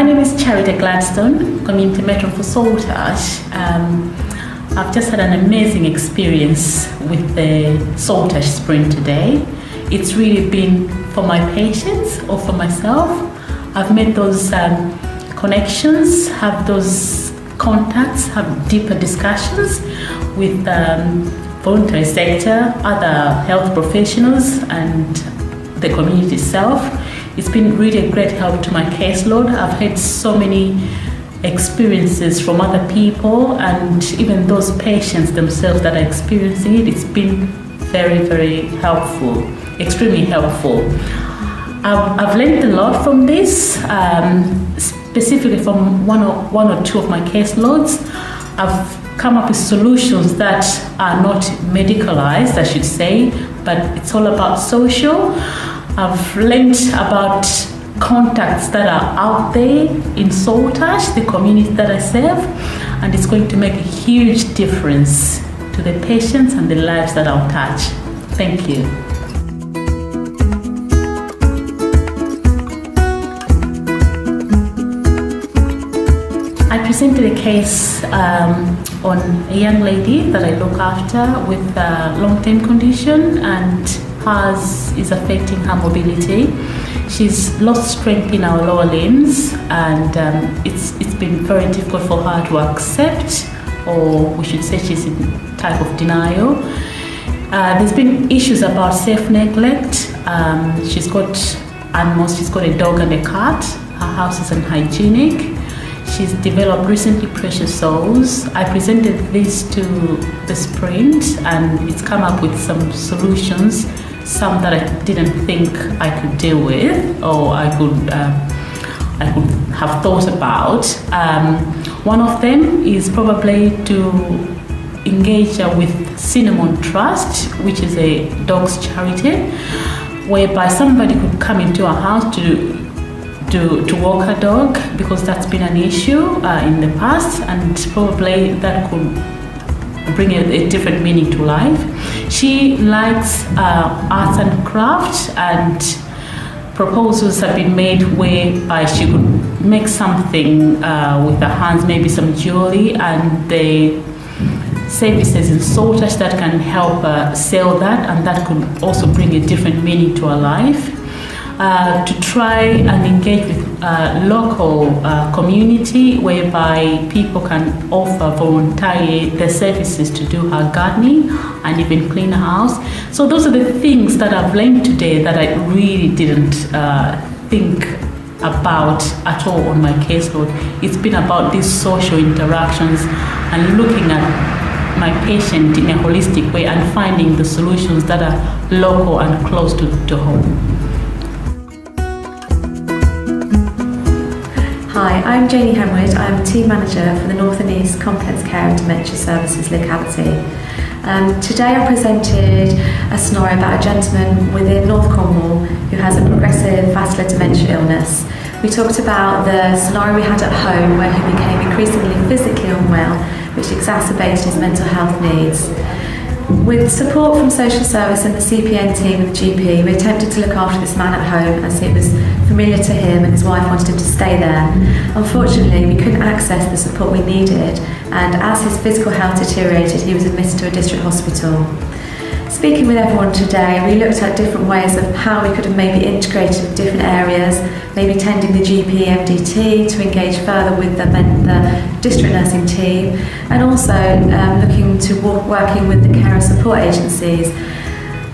name is Eccleston, Community Matron for Saltash. I've just had an amazing experience with the Saltash Sprint today. It's really been for my patients or for myself. I've made those connections, have those contacts, have deeper discussions with voluntary sector, other health professionals and the community itself. It's been really a great help to my caseload. I've had so many experiences from other people and even those patients themselves that are experiencing it. It's been very, very helpful, extremely helpful. I've learned a lot from this, specifically from one or two of my caseloads. I've come up with solutions that are not medicalized, I should say, but it's all about social. I've learned about contacts that are out there in Saltash, the community that I serve, and it's going to make a huge difference to the patients and the lives that I'll touch. Thank you. I presented a case on a young lady that I look after with a long-term condition, and hers is affecting her mobility. She's lost strength in her lower limbs, and it's been very difficult for her to accept, or we should say she's in type of denial. There's been issues about self-neglect. She's got animals, she's got a dog and a cat. Her house is unhygienic. She's developed recently precious sores. I presented this to the Sprint and it's come up with some solutions, some that I didn't think I could deal with or I could have thought about. One of them is probably to engage with Cinnamon Trust, which is a dog's charity, whereby somebody could come into our house to walk her dog, because that's been an issue in the past, and probably that could bring a different meaning to life. She likes arts and crafts, and proposals have been made whereby she could make something with her hands, maybe some jewelry, and the services in Saltash that can help sell that, and that could also bring a different meaning to her life. To try and engage with local community, whereby people can offer voluntarily their services to do her gardening and even clean her house. So those are the things that I've learned today that I really didn't think about at all on my caseload. It's been about these social interactions and looking at my patient in a holistic way and finding the solutions that are local and close to home. Hi, I'm Janie Henwood. I'm Team Manager for the North and East Complex Care and Dementia Services locality. Today I presented a scenario about a gentleman within North Cornwall who has a progressive vascular dementia illness. We talked about the scenario we had at home where he became increasingly physically unwell, which exacerbated his mental health needs. With support from social service and the CPN team and the GP, we attempted to look after this man at home as it was familiar to him and his wife wanted him to stay there. Unfortunately, we couldn't access the support we needed, and as his physical health deteriorated, he was admitted to a district hospital. Speaking with everyone today, we looked at different ways of how we could have maybe integrated with different areas, maybe tending the GP MDT to engage further with the district nursing team, and also looking to working with the care and support agencies.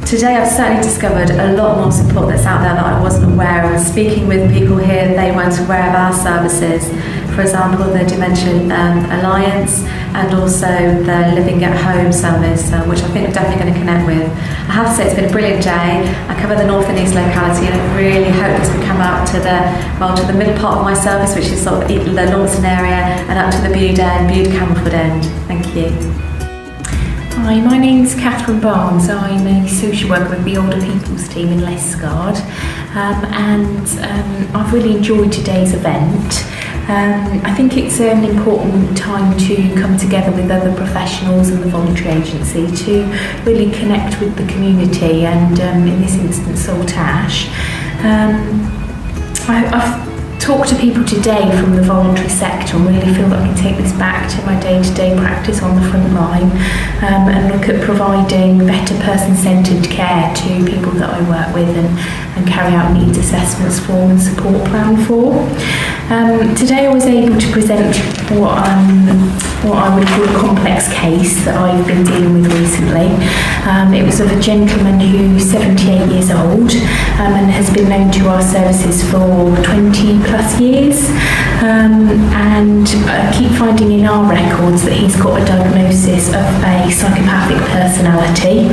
Today I've certainly discovered a lot more support that's out there that I wasn't aware of. Speaking with people here, they weren't aware of our services. For example, the Dementia Alliance and also the Living at Home service, which I think we're definitely going to connect with. I have to say it's been a brilliant day. I cover the North and East locality and I really hope this will come out to the middle part of my service, which is sort of the Launceston area, and up to the Bude Camelford end. Thank you. Hi, my name's Catherine Barnes. I'm a social worker with the Older People's team in Lesgard, and I've really enjoyed today's event. I think it's an important time to come together with other professionals and the voluntary agency to really connect with the community, and in this instance Saltash. I've talk to people today from the voluntary sector and really feel that I can take this back to my day-to-day practice on the front line, and look at providing better person-centred care to people that I work with, and carry out needs assessments for and support plan for. Today I was able to present what I would call a complex case that I've been dealing with recently. It was of a gentleman who's 78 years old, and has been known to our services for 20 plus years, and I keep finding in our records that he's got a diagnosis of a psychopathic personality,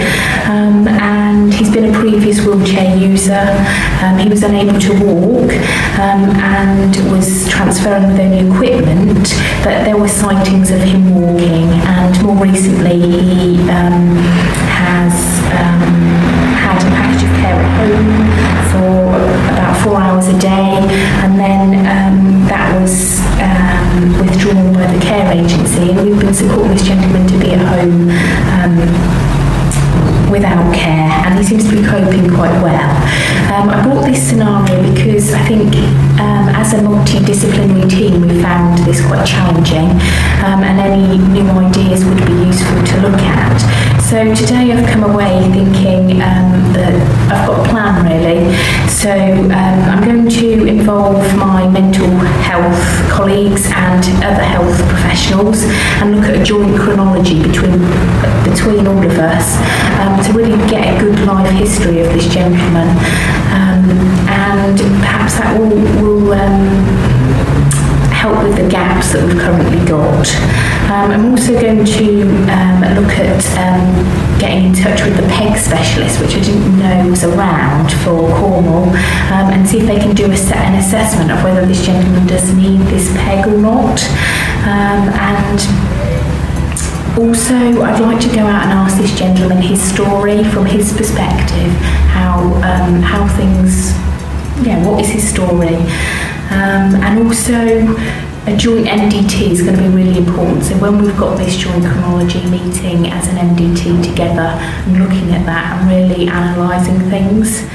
and he's been a previous wheelchair user. He was unable to walk, and was transferring with only equipment, but there were sightings of him walking, and more recently he has had a package of care at home for about 4 hours a day, and then that was withdrawn by the care agency, and we've been supporting this gentleman to be at home without care, and he seems to be coping quite well. I brought this scenario because I think as a multidisciplinary team we found this quite challenging, and any new ideas would be useful to look at. So today I've come away thinking that I've got a plan really. So I'm going to involve my mental health colleagues and other health professionals and look at a joint chronology between all of us, to really get a good life history of this gentleman, and perhaps that will help with the gaps that we've currently got. I'm also going to look at getting in touch with the PEG specialist, which I didn't know was around for Cornwall, and see if they can do an assessment of whether this gentleman does need this PEG or not. And also, I'd like to go out and ask this gentleman his story from his perspective, how things, what is his story, and also a joint MDT is going to be really important. So when we've got this joint chronology meeting as an MDT together and looking at that and really analysing things.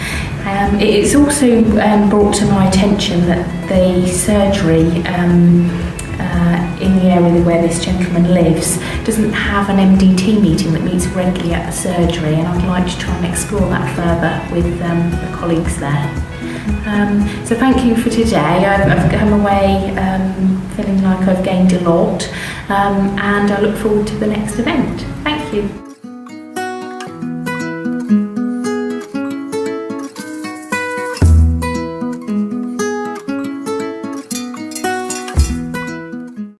It's also brought to my attention that the surgery in the area where this gentleman lives doesn't have an MDT meeting that meets regularly at the surgery, and I'd like to try and explore that further with the colleagues there. So thank you for today. I've come away feeling like I've gained a lot, and I look forward to the next event. Thank you.